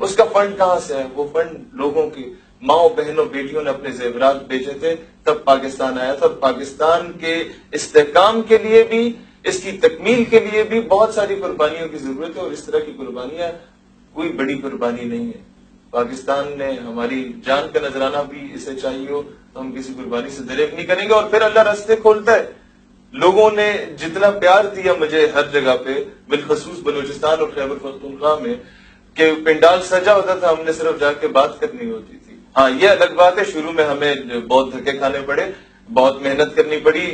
اس کا فنڈ کہاں سے ہے؟ وہ فنڈ لوگوں کی ماؤں بہنوں بیٹیوں نے اپنے زیورات بیچے تھے، تب پاکستان آیا تھا. اور پاکستان کے استحکام کے لیے بھی، اس کی تکمیل کے لیے بھی بہت ساری قربانیوں کی ضرورت ہے، اور اس طرح کی قربانیاں کوئی بڑی قربانی نہیں ہے. پاکستان نے ہماری جان کا نذرانہ بھی اسے چاہیے ہو تو ہم کسی قربانی سے دریغ نہیں کریں گے. اور پھر اللہ راستے کھولتا ہے. لوگوں نے جتنا پیار دیا مجھے ہر جگہ پہ، بالخصوص بلوچستان اور خیبر پختونخوا میں، کہ پنڈال سجا ہوتا تھا، ہم نے صرف جا کے بات کرنی ہوتی تھی. ہاں یہ الگ بات ہے، شروع میں ہمیں بہت دھکے کھانے پڑے، بہت محنت کرنی پڑی.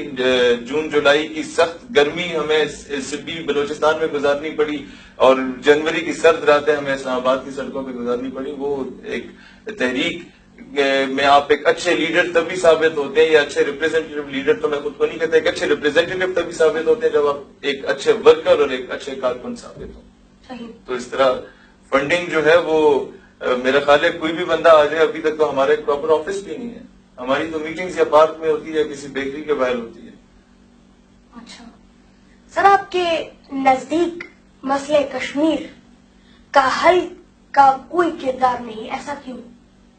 جون جولائی کی سخت گرمی ہمیں سبی بلوچستان میں گزارنی پڑی، اور جنوری کی سرد راتیں ہمیں اسلام آباد کی سڑکوں پہ گزارنی پڑی. وہ ایک تحریک میں آپ ایک اچھے لیڈر تبھی ثابت ہوتے ہیں، یا اچھے ریپرزینٹیو لیڈر تو میں خود کو نہیں کہتا، ایک اچھے ریپرزینٹیو تبھی ثابت ہوتے ہیں جب آپ ایک اچھے ورکر اور ایک اچھے کارکن ثابت ہوں. تو اس طرح فنڈنگ جو ہے وہ میرا خیال ہے کوئی بھی بندہ آ جائے، ابھی تک تو ہمارا ایک پراپر آفس بھی نہیں ہے. ہماری تو میٹنگز یا پارک میں ہوتی ہے یا کسی بیکری کے باہر ہوتی ہے. اچھا سر، آپ کے نزدیک مسئلہ کشمیر کا حل کا کوئی کردار نہیں، ایسا کیوں؟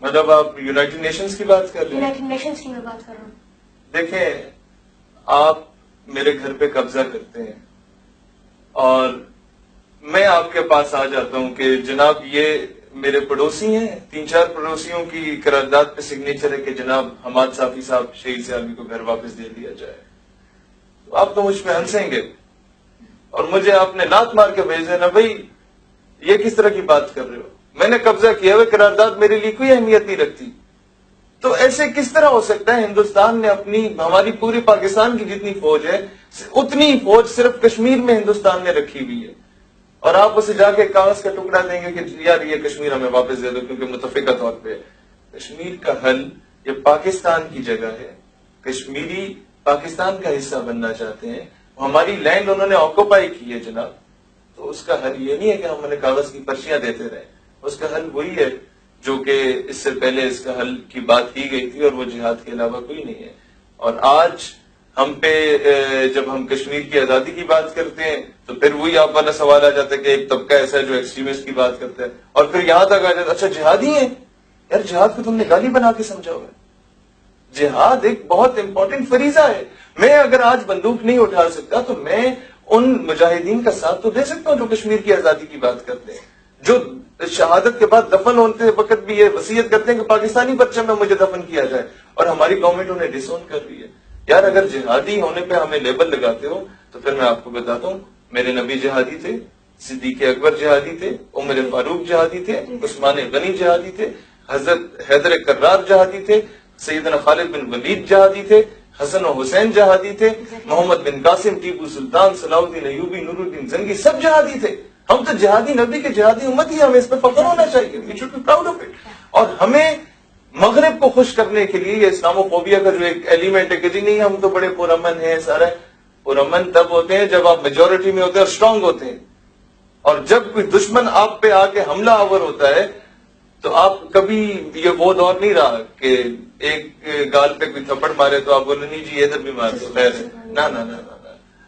مطلب آپ یونائٹڈ نیشنز کی بات کر رہے ہیں؟ یونائٹڈ نیشنز کی میں بات کر رہا ہوں. دیکھیں، آپ میرے گھر پہ قبضہ کرتے ہیں اور میں آپ کے پاس آ جاتا ہوں کہ جناب یہ میرے پڑوسی ہیں، 3-4 پڑوسیوں کی قرارداد پہ سگنیچر ہے کہ جناب حماد صافی صاحب شہید سیالوی کو گھر واپس دے دیا جائے. تو آپ تو مجھ پہ ہنسیں گے اور مجھے آپ نے لات مار کے بھیج دینا، بھائی یہ کس طرح کی بات کر رہے ہو، میں نے قبضہ کیا ہوئے قرارداد میرے لیے کوئی اہمیت نہیں رکھتی. تو ایسے کس طرح ہو سکتا ہے؟ ہندوستان نے ہماری پوری پاکستان کی جتنی فوج ہے اتنی فوج صرف کشمیر میں ہندوستان نے رکھی ہوئی ہے، اور آپ اسے جا کے کاغذ کا ٹکڑا دیں گے کہ یار یہ کشمیر ہمیں واپس دے دو کیونکہ متفقہ طور پہ کشمیر کا حل یہ پاکستان کی جگہ ہے. کشمیری پاکستان کا حصہ بننا چاہتے ہیں، ہماری لینڈ انہوں نے آکوپائی کی ہے جناب. تو اس کا حل یہ نہیں ہے کہ ہم انہیں کاغذ کی پرچیاں دیتے رہیں. اس کا حل وہی ہے جو کہ اس سے پہلے اس کا حل کی بات کی گئی تھی، اور وہ جہاد کے علاوہ کوئی نہیں ہے. اور آج ہم پہ جب ہم کشمیر کی آزادی کی بات کرتے ہیں تو پھر وہی آپ والا سوال آ جاتا ہے کہ ایک طبقہ ایسا ہے جو ایکسٹریمسٹ کی بات کرتا ہے، اور پھر یہاں تک آ جاتا ہے اچھا جہادی ہیں. یار جہاد کو تم نے گالی بنا کے سمجھا ہوا ہے. جہاد ایک بہت امپورٹنٹ فریضہ ہے. میں اگر آج بندوق نہیں اٹھا سکتا تو میں ان مجاہدین کا ساتھ تو دے سکتا ہوں جو کشمیر کی آزادی کی بات کرتے ہیں، جو شہادت کے بعد دفن ہوتے وقت بھی یہ وصیت کرتے ہیں کہ پاکستانی پرچم میں مجھے دفن کیا جائے، اور ہماری گورنمنٹ انہیں ڈس اون کر رہی ہے. یار اگر جہادی ہونے پہ ہمیں لیبل لگاتے ہو تو پھر میں آپ کو بتاتا ہوں میرے نبی جہادی تھے، صدیق اکبر جہادی تھے، عمر فاروق جہادی تھے، عثمان غنی جہادی تھے، حضرت حیدر کرار جہادی تھے، سیدنا خالد بن ولید جہادی تھے، حسن و حسین جہادی تھے، محمد بن قاسم، ٹیپو سلطان، صلاح الدین ایوبی، نور الدین زنگی، سب جہادی تھے. ہم تو جہادی نبی کے جہادی امت ہی، ہمیں اس پہ فخر ہونا چاہیے. We should be proud of it. اور ہمیں مغرب کو خوش کرنے کے لیے یہ اسلاموفوبیا کا جو ایک ایلیمنٹ ہے کہ جی نہیں ہم تو بڑے پرامن ہیں، سارا پرامن تب ہوتے ہیں جب آپ میجورٹی میں ہوتے ہیں اور اسٹرانگ ہوتے ہیں. اور جب کوئی دشمن آپ پہ آ کے حملہ آور ہوتا ہے تو آپ کبھی یہ وہ دور نہیں رہا کہ ایک گال پہ کوئی تھپڑ مارے تو آپ بولے نہیں جی ادھر بھی مار دو، خیر نہ نہ نہ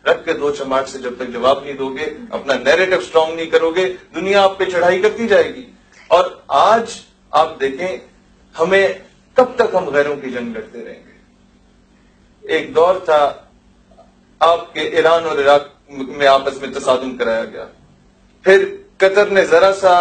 رکھ کے 2 چماٹ سے جب تک جواب نہیں دو گے، اپنا نیریٹو سٹرونگ نہیں کرو گے، دنیا آپ پہ چڑھائی کرتی جائے گی. اور آج آپ دیکھیں ہمیں کب تک ہم غیروں کی جنگ لڑتے رہیں گے؟ ایک دور تھا آپ کے ایران اور عراق میں آپس میں تصادم کرایا گیا، پھر قطر نے ذرا سا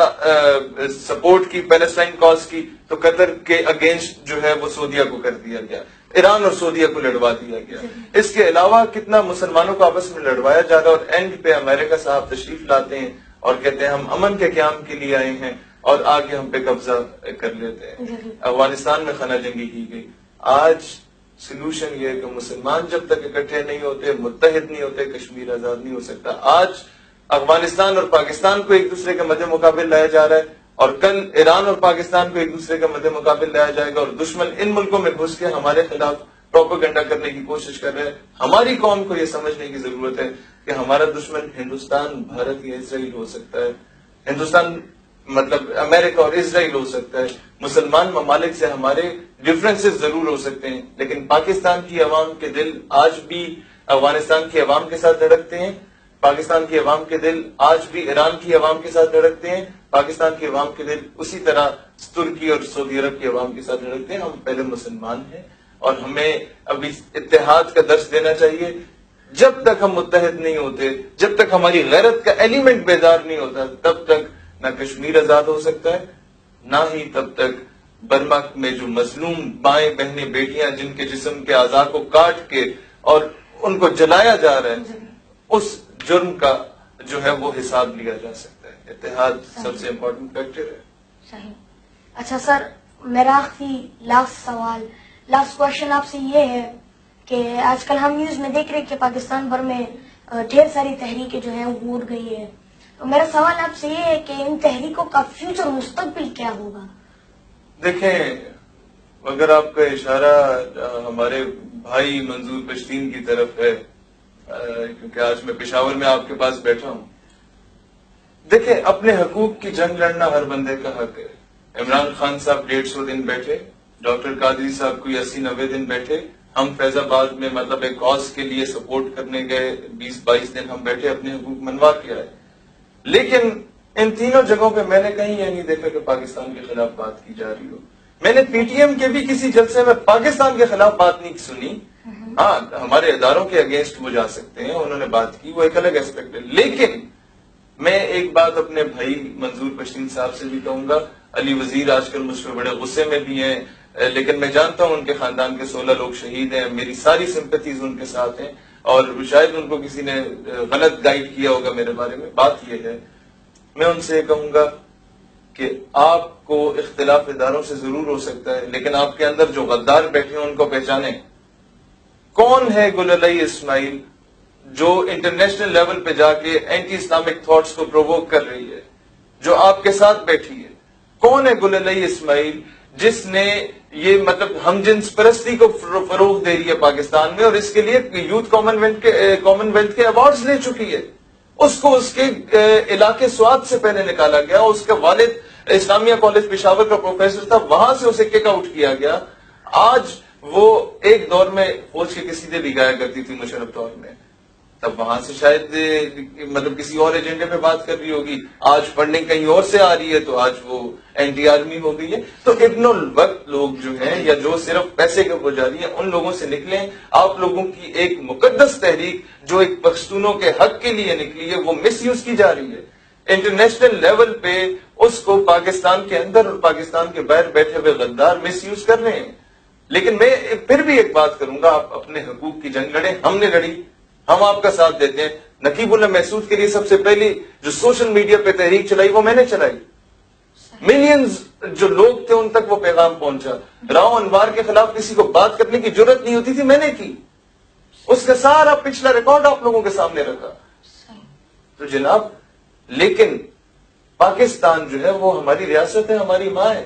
سپورٹ کی پیلسٹائن کاز کی تو قطر کے اگینسٹ جو ہے وہ سعودیہ کو کر دیا گیا، ایران اور سعودیہ کو لڑوا دیا گیا. اس کے علاوہ کتنا مسلمانوں کو آپس میں لڑوایا جا رہا ہے، اور اینڈ پہ امریکہ صاحب تشریف لاتے ہیں اور کہتے ہیں ہم امن کے قیام کے لیے آئے ہیں، اور آگے ہم پہ قبضہ کر لیتے ہیں. افغانستان میں خانہ جنگی کی گئی. آج سلوشن یہ ہے کہ مسلمان جب تک اکٹھے نہیں ہوتے، متحد نہیں ہوتے، کشمیر آزاد نہیں ہو سکتا. آج افغانستان اور پاکستان کو ایک دوسرے کے مد مقابل لایا جا رہا ہے، اور کل ایران اور پاکستان کو ایک دوسرے کا مد مقابل لایا جائے گا، اور دشمن ان ملکوں میں گھس کے ہمارے خلاف پروپیگنڈا کرنے کی کوشش کر رہے ہیں. ہماری قوم کو یہ سمجھنے کی ضرورت ہے کہ ہمارا دشمن ہندوستان، بھارت یا اسرائیل ہو سکتا ہے، ہندوستان مطلب امریکہ اور اسرائیل ہو سکتا ہے. مسلمان ممالک سے ہمارے ڈفرینسز ضرور ہو سکتے ہیں، لیکن پاکستان کی عوام کے دل آج بھی افغانستان کی عوام کے ساتھ دھڑکتے ہیں، پاکستان کی عوام کے دل آج بھی ایران کی عوام کے ساتھ دھڑکتے ہیں، پاکستان کی عوام کے دل اسی طرح ترکی اور سعودی عرب کی عوام کے ساتھ دھڑکتے ہیں. ہم پہلے مسلمان ہیں اور ہمیں ابھی اتحاد کا درس دینا چاہیے. جب تک ہم متحد نہیں ہوتے، جب تک ہماری غیرت کا ایلیمنٹ بیدار نہیں ہوتا، تب تک نہ کشمیر آزاد ہو سکتا ہے، نہ ہی تب تک برما میں جو مظلوم بائیں بہنیں بیٹیاں جن کے جسم کے اعضاء کو کاٹ کے اور ان کو جلایا جا رہا ہے، اس جرم کا جو ہے وہ حساب لیا جا سکتا ہے. اتحاد سب سے امپورٹنٹ فیکٹر ہے. صحیح. اچھا سر، میرا آخری لاسٹ کوشچن آپ سے یہ ہے کہ آج کل ہم نیوز میں دیکھ رہے کہ پاکستان بھر میں ڈھیر ساری تحریکیں جو ہیں وہ اٹھ گئی ہے. تو میرا سوال آپ سے یہ ہے کہ ان تحریکوں کا فیوچر مستقبل کیا ہوگا؟ دیکھیں، اگر آپ کا اشارہ ہمارے بھائی منظور پشتین کی طرف ہے، کیونکہ آج میں پشاور میں آپ کے پاس بیٹھا ہوں، دیکھیں اپنے حقوق کی جنگ لڑنا ہر بندے کا حق ہے. عمران خان صاحب 150 دن بیٹھے، ڈاکٹر قادری صاحب کوئی 80-90 دن بیٹھے، ہم فیض آباد میں مطلب ایک کاز کے لیے سپورٹ کرنے گئے، 20-22 دن ہم بیٹھے، اپنے حقوق منوا کے آئے. لیکن ان تینوں جگہوں پہ میں نے کہیں یہ نہیں دیکھا کہ پاکستان کے خلاف بات کی جا رہی ہو. میں نے پی ٹی ایم کے بھی کسی جلسے میں پاکستان کے خلاف بات نہیں سنی. ہاں، ہمارے اداروں کے اگینسٹ وہ جا سکتے ہیں، انہوں نے بات کی، وہ ایک الگ ایسپیکٹ ہے. لیکن میں ایک بات اپنے بھائی منظور پشتین صاحب سے بھی کہوں گا. علی وزیر آج کل مجھ پہ بڑے غصے میں بھی ہیں، لیکن میں جانتا ہوں ان کے خاندان کے 16 لوگ شہید ہیں، میری ساری سمپتیز ان کے ساتھ ہیں، اور شاید ان کو کسی نے غلط گائیڈ کیا ہوگا میرے بارے میں. بات یہ ہے، میں ان سے کہوں گا کہ آپ کو اختلاف اداروں سے ضرور ہو سکتا ہے، لیکن آپ کے اندر جو غدار بیٹھے ہیں ان کو پہچانیں. کون ہے گل علی اسماعیل جو انٹرنیشنل لیول پہ جا کے اینٹی اسلامک تھاٹس کو پرووک کر رہی ہے، جو آپ کے ساتھ بیٹھی ہے؟ کون ہے گل علی اسماعیل جس نے یہ مطلب ہم جنس پرستی کو فروغ دے رہی ہے پاکستان میں، اور اس کے لیے یوتھ کامن ویلتھ کے ایوارڈز لے چکی ہے؟ اس کو اس کے علاقے سوات سے پہلے نکالا گیا، اس کے والد اسلامیہ کالج پشاور کا پروفیسر تھا، وہاں سے اسے کک آؤٹ کیا گیا. آج وہ ایک دور میں فوج کے قصیدے بھی گایا کرتی تھی مشرف دور میں، تب وہاں سے شاید مطلب کسی اور ایجنڈے پہ بات کر رہی ہوگی. آج فنڈنگ کہیں اور سے آ رہی ہے تو آج وہ اینٹی آرمی ہو گئی ہے. تو ابن الوقت لوگ جو ہیں یا جو صرف پیسے کے پجاری ہیں، ان لوگوں سے نکلیں. آپ لوگوں کی ایک مقدس تحریک جو ایک پختونوں کے حق کے لیے نکلی ہے، وہ مس یوز کی جا رہی ہے. انٹرنیشنل لیول پہ اس کو پاکستان کے اندر اور پاکستان کے باہر بیٹھے ہوئے غدار مس یوز کر رہے ہیں. لیکن میں پھر بھی ایک بات کروں گا، آپ اپنے حقوق کی جنگ لڑیں. ہم نے لڑی، ہم آپ کا ساتھ دیتے ہیں. نقیب اللہ محسود کے لیے سب سے پہلی جو سوشل میڈیا پہ تحریک چلائی وہ میں نے چلائی. ملینز جو لوگ تھے ان تک وہ پیغام پہنچا. راؤ انوار کے خلاف کسی کو بات کرنے کی جرت نہیں ہوتی تھی، میں نے کی. اس کا سارا پچھلا ریکارڈ آپ لوگوں کے سامنے رکھا. تو جناب، لیکن پاکستان جو ہے وہ ہماری ریاست ہے، ہماری ماں ہے.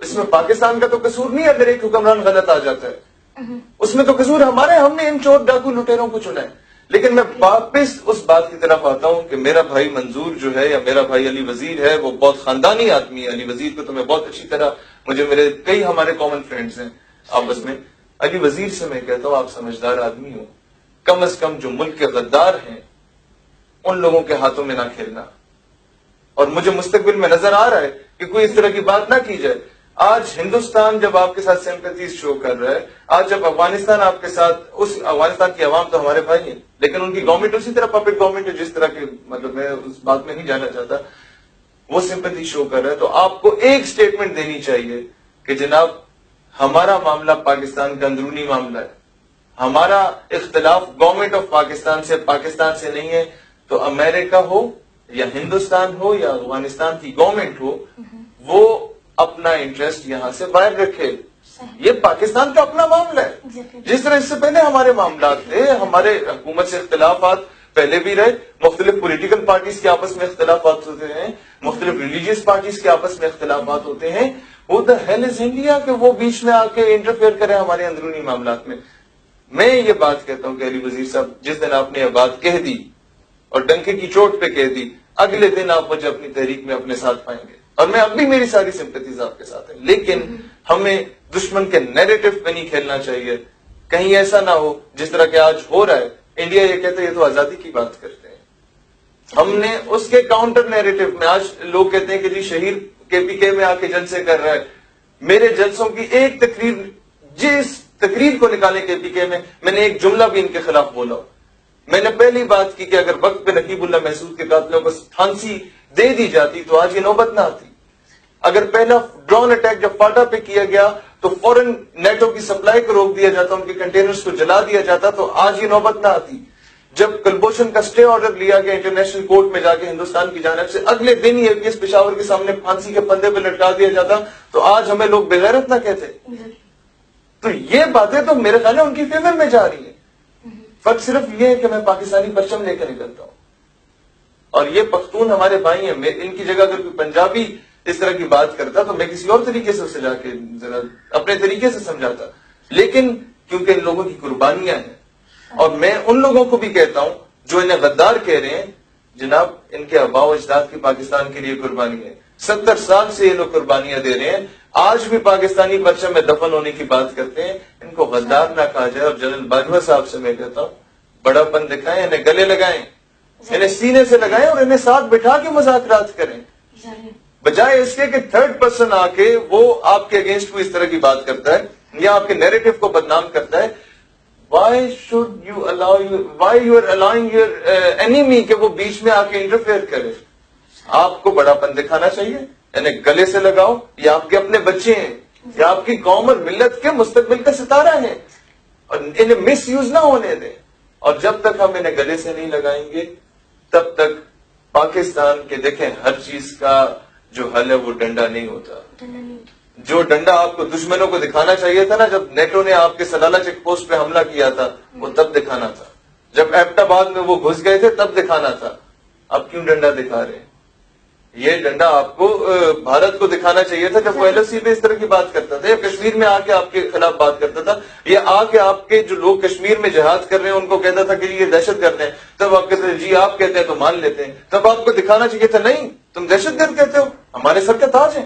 اس میں پاکستان کا تو قصور نہیں ہے اگر ایک حکمران غلط آ جاتا ہے. اس میں تو قصور ہمارا ہے، ہم نے ان چور ڈاکو لٹیروں کو چنا ہے. لیکن میں واپس اس بات کی طرف آتا ہوں کہ میرا بھائی منظور جو ہے یا میرا بھائی علی وزیر ہے، وہ بہت خاندانی آدمی ہے. علی وزیر کو تو میں بہت اچھی طرح، مجھے میرے کئی ہمارے کامن فرینڈز ہیں آپس میں. علی وزیر سے میں کہتا ہوں آپ سمجھدار آدمی ہو، کم از کم جو ملک کے غدار ہیں ان لوگوں کے ہاتھوں میں نہ کھیلنا. اور مجھے مستقبل میں نظر آ رہا ہے کہ کوئی اس طرح کی بات نہ کی جائے. آج ہندوستان جب آپ کے ساتھ سمپتیز شو کر رہا ہے، آج جب افغانستان آپ کے ساتھ، اس افغانستان کی عوام تو ہمارے بھائی ہیں، لیکن ان کی گورنمنٹ اسی طرح پپٹ گورنمنٹ ہے جس طرح کے، مطلب میں اس بات میں نہیں جانا چاہتا، وہ سمپتیز شو کر رہا ہے. تو آپ کو ایک سٹیٹمنٹ دینی چاہیے کہ جناب ہمارا معاملہ پاکستان کا اندرونی معاملہ ہے، ہمارا اختلاف گورنمنٹ آف پاکستان سے نہیں ہے. تو امریکہ ہو یا ہندوستان ہو یا افغانستان کی گورنمنٹ ہو، وہ اپنا انٹرسٹ یہاں سے باہر رکھے. یہ پاکستان کا اپنا معاملہ ہے. جس طرح اس سے پہلے ہمارے معاملات تھے، ہمارے حکومت سے اختلافات پہلے بھی رہے، مختلف پولیٹیکل پارٹیز کے آپس میں اختلافات ہوتے ہیں، مختلف ریلیجیس پارٹیز کے آپس میں اختلافات ہوتے ہیں. وہ دا ہیل از انڈیا کہ وہ بیچ میں آ کے انٹرفیئر کرے ہمارے اندرونی معاملات میں. میں یہ بات کہتا ہوں کہ علی وزیر صاحب، جس دن آپ نے یہ بات کہہ دی اور ڈنکے کی چوٹ پہ کہہ دی، اگلے دن آپ مجھے اپنی تحریک میں اپنے ساتھ پائیں گے. اور میں اب بھی میری ساری سمپتیز آپ کے ساتھ ہیں، لیکن ہمیں دشمن کے نیریٹو پہ نہیں کھیلنا چاہیے. کہیں ایسا نہ ہو جس طرح کہ آج ہو رہا ہے. انڈیا یہ کہتا ہے یہ تو آزادی کی بات کرتے ہیں، ہم نے اس کے کاؤنٹر نیریٹو میں، آج لوگ کہتے ہیں کہ جی شہیر KPK میں آ کے جلسے کر رہا ہے. میرے جلسوں کی ایک تقریر، جس تقریر کو نکالے KPK میں نے ایک جملہ بھی ان کے خلاف بولا. میں نے پہلی بات کی کہ اگر وقت پہ نقیب اللہ محسود کے قاتلوں کو پھانسی دے دی جاتی تو آج یہ نوبت نہ آتی. اگر پہلا ڈرون اٹیک جب فاٹا پہ کیا گیا تو فوراً نیٹو کی سپلائی کو روک دیا جاتا، ان کے کنٹینرز کو جلا دیا جاتا تو آج یہ نوبت نہ آتی. جب کلبھوشن کا اسٹے آرڈر لیا گیا انٹرنیشنل کورٹ میں جا کے ہندوستان کی جانب سے، اگلے دن ہی APS پشاور کے سامنے پھانسی کے پندے پہ لٹکا دیا جاتا تو آج ہمیں لوگ بغیرت نہ کہتے. تو یہ باتیں تو میرے خیال ہے ان کی فیور میں جا رہی ہیں. فرق صرف یہ ہے کہ میں پاکستانی پرچم لے کر نکلتا ہوں اور یہ پختون ہمارے بھائی ہیں. ان کی جگہ اگر کوئی پنجابی اس طرح کی بات کرتا تو میں کسی اور طریقے سے اسے جا کے ذرا اپنے طریقے سے سمجھاتا. لیکن کیونکہ ان لوگوں کی قربانیاں ہیں، اور میں ان لوگوں کو بھی کہتا ہوں جو انہیں غدار کہہ رہے ہیں، جناب ان کے آباء و اجداد کی پاکستان کے لیے قربانی ہے. 70 سال سے یہ لوگ قربانیاں دے رہے ہیں، آج بھی پاکستانی پرچم میں دفن ہونے کی بات کرتے ہیں. ان کو غدار نہ کہا جائے. اور جنرل باجوہ صاحب سے میں کہتا ہوں بڑا پن دکھائیں، انہیں گلے لگائیں، انہیں سینے سے لگائیں اور انہیں ساتھ بٹھا کے مذاکرات کریں، بجائے اس کے کہ تھرڈ پرسن آ کے وہ آپ کے اگینسٹ کو اس طرح کی بات کرتا ہے یا آپ کے نیریٹو کو بدنام کرتا ہے. Why you are allowing your enemy کہ وہ بیچ میں آ کے انٹرفیئر کرے؟ آپ کو بڑا پن دکھانا چاہیے. انہیں گلے سے لگاؤ. یہ آپ کے اپنے بچے ہیں، یہ آپ کی قوم اور ملت کے مستقبل کا ستارہ ہیں اور انہیں مس یوز نہ ہونے دیں. اور جب تک ہم انہیں گلے سے نہیں لگائیں گے تب تک پاکستان کے، دیکھیں ہر چیز کا جو حل ہے وہ ڈنڈا نہیں ہوتا. جو ڈنڈا آپ کو دشمنوں کو دکھانا چاہیے تھا نا، جب نیٹو نے آپ کے سلالہ چیک پوسٹ پہ حملہ کیا تھا وہ تب دکھانا تھا. جب ایبٹ آباد میں وہ گھس گئے تھے تب دکھانا تھا. اب کیوں ڈنڈا دکھا رہے ہیں؟ یہ ڈنڈا آپ کو بھارت کو دکھانا چاہیے تھا جب وہ LSC پہ اس طرح کی بات کرتا تھا یا کشمیر میں آ کے آپ کے خلاف بات کرتا تھا یا آ کے آپ کے جو لوگ کشمیر میں جہاد کر رہے ہیں ان کو کہتا تھا کہ یہ دہشت گرد ہیں. تب آپ کہتے ہیں جی آپ کہتے ہیں تو مان لیتے ہیں. تب آپ کو دکھانا چاہیے تھا نہیں تم دہشت گرد کہتے ہو، ہمارے سر کا تاج ہے،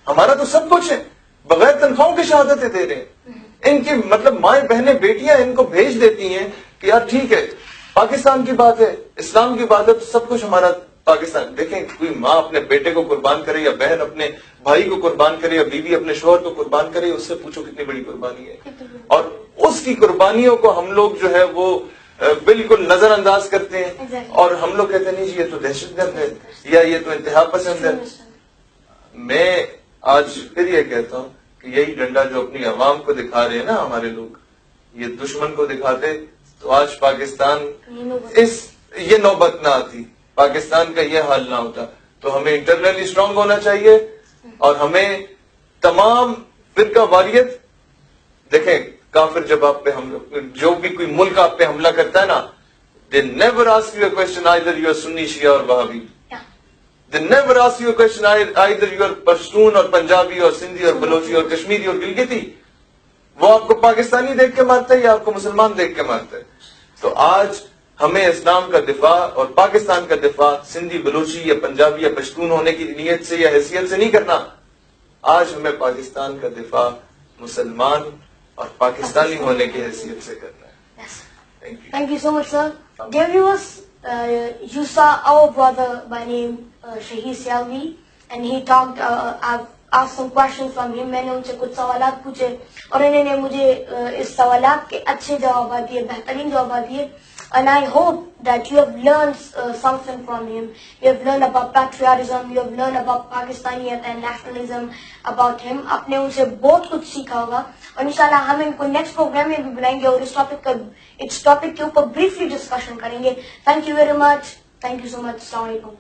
ہمارا تو سب کچھ ہے، بغیر تنخواہوں کی شہادتیں دے رہے ہیں. ان کی مطلب مائیں بہنیں بیٹیاں ان کو بھیج دیتی ہیں کہ یار ٹھیک ہے پاکستان کی بات ہے، اسلام کی بات ہے تو سب کچھ ہمارا پاکستان. دیکھیں کوئی ماں اپنے بیٹے کو قربان کرے یا بہن اپنے بھائی کو قربان کرے یا بیوی اپنے شوہر کو قربان کرے، اس سے پوچھو کتنی بڑی قربانی ہے. اور اس کی قربانیوں کو ہم لوگ جو ہے وہ بالکل نظر انداز کرتے ہیں اور ہم لوگ کہتے ہیں نہیں جی یہ تو دہشت گرد ہے یا یہ تو انتہا پسند ہے. میں آج پھر یہ کہتا ہوں کہ یہی ڈنڈا جو اپنی عوام کو دکھا رہے ہیں نا ہمارے لوگ، یہ دشمن کو دکھاتے تو آج پاکستان یہ نوبت نہ آتی، پاکستان کا یہ حال نہ ہوتا. تو ہمیں انٹرنلی اسٹرانگ ہونا چاہیے اور ہمیں تمام فرقہ واریت، دیکھیں کافر جب آپ پہ حملہ، جو بھی کوئی ملک آپ پہ حملہ کرتا ہے نا، they never ask you a question either you are Sunni, Shia or Wahhabi. They never ask you a question either you are Pashtun or Punjabi or Sindhi or Balochi or Kashmiri or Gilgiti. وہ آپ کو پاکستانی دیکھ کے مارتا ہے یا آپ کو مسلمان دیکھ کے مارتا ہے. تو آج ہمیں اسلام کا دفاع اور پاکستان کا دفاع سندھی بلوچی یا پنجابی یا پشتون ہونے کی نیت سے یا حیثیت سے نہیں کرنا. آج ہمیں پاکستان کا دفاع مسلمان اور پاکستانی ہونے کی حیثیت سے کرنا ہے. Thank you so much, sir. Dear viewers, you saw our brother by name Shahid Sialvi, and he talked. I've asked some questions from him. میں نے ان سے کچھ سوالات پوچھے اور انہوں نے مجھے اس سوالات کے اچھے جوابات دیے، بہترین جوابات دیے. And I hope that you have learned something from him. You have learned about patriotism, you have learned about Pakistaniyat and nationalism about him. آپ نے ان سے بہت کچھ سیکھا ہوگا اور انشاءاللہ ہم ان کو نیکسٹ پروگرام میں بھی بلائیں گے اور اس ٹاپک کے اوپر بریفلی ڈسکشن کریں گے. Thank you very much. Thank you so much. السلام علیکم.